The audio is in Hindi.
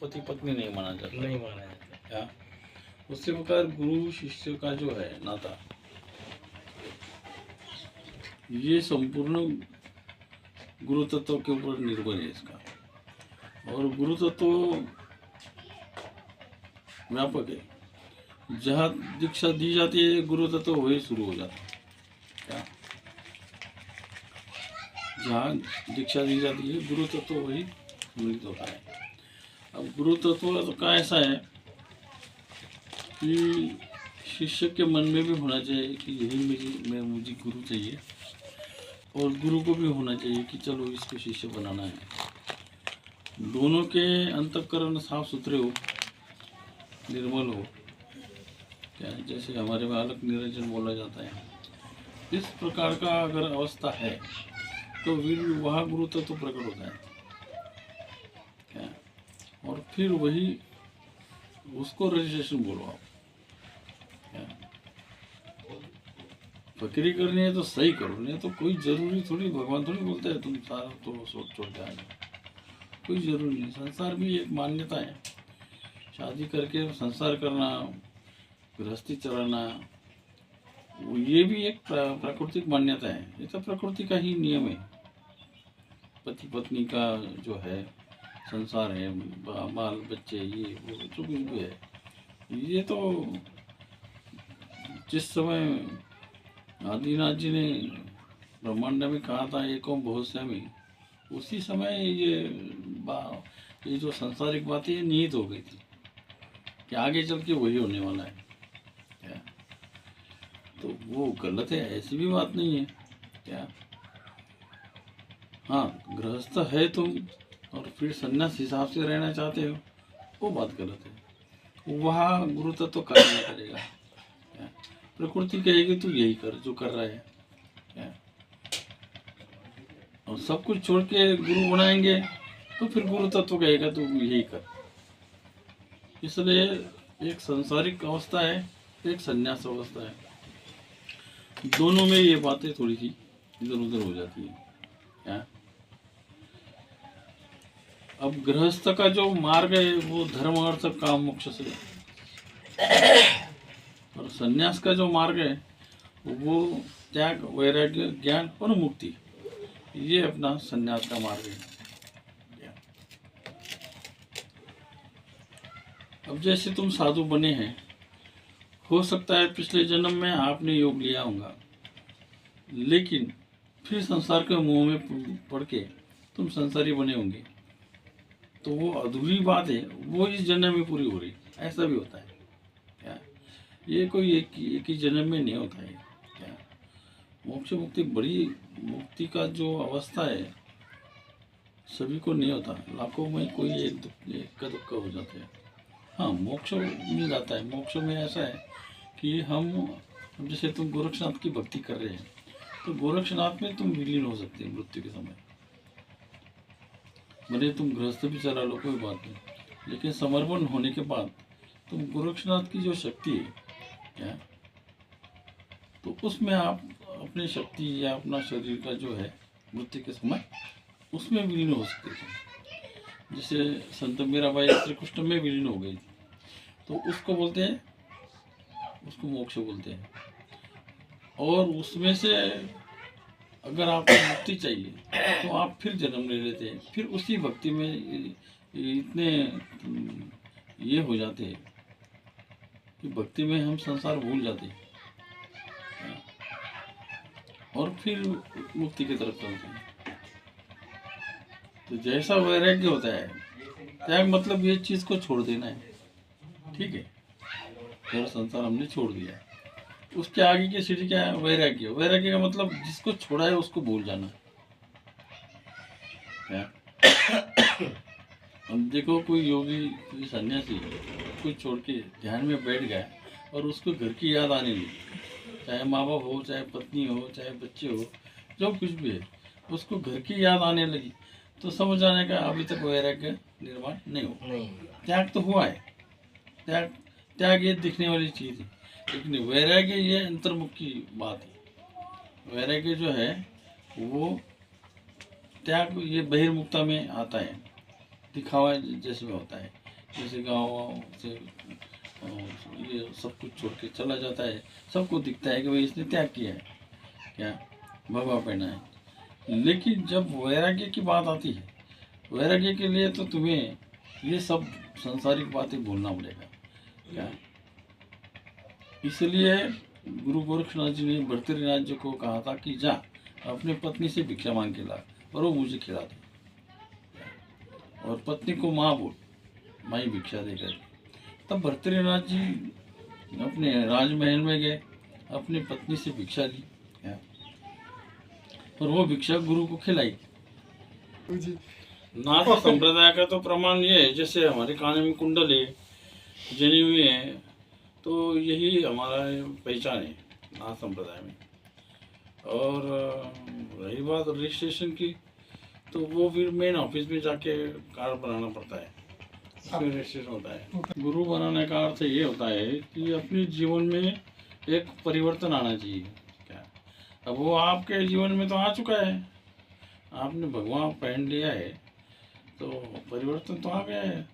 पति पत्नी नहीं माना जाता, नहीं माना जाता। क्या उसी प्रकार गुरु शिष्य का जो है नाता, ये संपूर्ण गुरु तत्व के ऊपर निर्भर है इसका। और गुरु तत्व व्यापक है, जहाँ दीक्षा दी जाती है गुरु तत्व वही शुरू हो जाता है। क्या जहाँ दीक्षा दी जाती है गुरु तत्व वही सम्मिलित होता है। अब गुरु तत्व का ऐसा है कि शिष्य के मन में भी होना चाहिए कि यही मुझे गुरु चाहिए, और गुरु को भी होना चाहिए कि चलो इसको शिष्य बनाना है। दोनों के अंतःकरण साफ सुथरे हो, निर्मल हो, क्या जैसे हमारे में अलग निरंजन बोला जाता है, इस प्रकार का अगर अवस्था है तो फिर वहाँ गुरु तत्व प्रकट होता है। क्या और फिर वही उसको रजिस्ट्रेशन बोलो आप। क्या फकीरी करनी है तो सही करो, नहीं तो कोई जरूरी थोड़ी, भगवान थोड़ी बोलते हैं तुम सारा तो छोड़ के आ जाओ, कोई जरूरी नहीं। संसार भी एक मान्यता है, शादी करके संसार करना, गृहस्थी चलाना, ये भी एक प्राकृतिक मान्यता है। ये तो प्रकृति का ही नियम है। पति पत्नी का जो है संसार है, बाल बच्चे, ये वो जो कुछ भी है, ये तो जिस समय आदिनाथ जी ने ब्रह्मांड में कहा था एकोम बहुश्यामी, उसी समय ये जो सांसारिक बातें ये निहित हो गई थी कि आगे चल के वही होने वाला है। क्या तो वो गलत है, ऐसी भी बात नहीं है। क्या हाँ, गृहस्थ है तुम और फिर संन्यास हिसाब से रहना चाहते हो, वो बात गलत है। वहाँ गुरु तत्व कार्य नहीं करेगा। क्या प्रकृति कहेगी तू यही कर जो कर रहा है। क्या और सब कुछ छोड़ के गुरु बनाएंगे तो फिर गुरु तत्व कहेगा तू यही कर। इसलिए एक सांसारिक अवस्था है, एक संन्यास अवस्था है, दोनों में ये बातें थोड़ी सी इधर उधर हो जाती है। क्या अब गृहस्थ का जो मार्ग है वो धर्म अर्थ काम मोक्ष से, और संन्यास का जो मार्ग है वो त्याग वैराग्य ज्ञान और मुक्ति, ये अपना संन्यास का मार्ग है। अब जैसे तुम साधु बने हैं, हो सकता है पिछले जन्म में आपने योग लिया होगा, लेकिन फिर संसार के मोह में पड़ के तुम संसारी बने होंगे, तो वो अधूरी बात है, वो इस जन्म में पूरी हो रही, ऐसा भी होता है। क्या ये कोई एक ही जन्म में नहीं होता है। क्या मोक्ष मुक्ति, बड़ी मुक्ति का जो अवस्था है सभी को नहीं होता, लाखों में कोई एक दुक्का हो जाता है। हाँ, मोक्ष मिल जाता है। मोक्ष में ऐसा है कि हम जैसे तुम गोरक्षनाथ की भक्ति कर रहे हैं तो गोरक्षनाथ में तुम विलीन हो सकते हैं मृत्यु के समय। भले तुम गृहस्थ भी चला लो कोई बात नहीं, लेकिन समर्पण होने के बाद तुम गोरक्षनाथ की जो शक्ति है, क्या तो उसमें आप अपनी शक्ति या अपना शरीर का जो है मृत्यु के समय उसमें विलीन हो सकते थे। जैसे संत मीराबाई श्री कृष्ण में विलीन हो गई थी, तो उसको बोलते हैं, उसको मोक्ष बोलते हैं। और उसमें से अगर आपको मुक्ति चाहिए तो आप फिर जन्म ले लेते हैं, फिर उसी भक्ति में इतने ये हो जाते हैं कि भक्ति में हम संसार भूल जाते हैं और फिर मुक्ति की तरफ चलते हैं। तो जैसा वैराग्य होता है, त्याग मतलब ये चीज को छोड़ देना है। ठीक है, फिर संसार हमने छोड़ दिया, उसके आगे की सीढ़ी क्या है? वैराग्य। वैराग्य का मतलब जिसको छोड़ा है उसको भूल जाना। क्या अब देखो, कोई योगी, कोई सन्यासी कुछ छोड़ के ध्यान में बैठ गया और उसको घर की याद आने लगी, चाहे माँ बाप हो, चाहे पत्नी हो, चाहे बच्चे हो, जो कुछ भी है, उसको घर की याद आने लगी, तो समझ जाने का अभी तक वैराग्य निर्माण नहीं हो। त्याग तो हुआ है, त्याग ये दिखने वाली चीज है, लेकिन वैराग्य ये अंतर्मुख की बात है। वैराग्य जो है वो त्याग ये बहिर्मुखता में आता है, दिखावा जैसे में होता है। जैसे गाँव वाँव से ये सब कुछ छोड़ के चला जाता है, सबको दिखता है कि भाई इसने त्याग किया है, क्या भगवा पहना है। लेकिन जब वैराग्य की बात आती है, वैराग्य के लिए तो तुम्हें ये सब संसारिक बातें भूलना पड़ेगा, क्या। इसलिए गुरु गोरक्षनाथ जी ने भर्तृहरि जी को कहा था कि जा अपनी पत्नी से भिक्षा मांग के ला और वो मुझे खिला दे, और पत्नी को माँ बोल, माँ भिक्षा देकर। तब भर्तृहरि जी अपने राजमहल में गए, अपनी पत्नी से भिक्षा ली, क्या, और वो भिक्षा गुरु को खिलाई। नाथ संप्रदाय का तो प्रमाण ये है, जैसे हमारे कान में कुंडल है, जनेऊ है, तो यही हमारा पहचान है नाथ संप्रदाय में। और रही बात रजिस्ट्रेशन की, तो वो फिर मेन ऑफिस में जाके कार्ड बनाना पड़ता है, उसमें रजिस्ट्रेशन होता है। गुरु बनाने का अर्थ ये होता है कि अपने जीवन में एक परिवर्तन आना चाहिए, क्या। अब वो आपके जीवन में तो आ चुका है, आपने भगवान पहन लिया है, तो परिवर्तन तो आ गया है।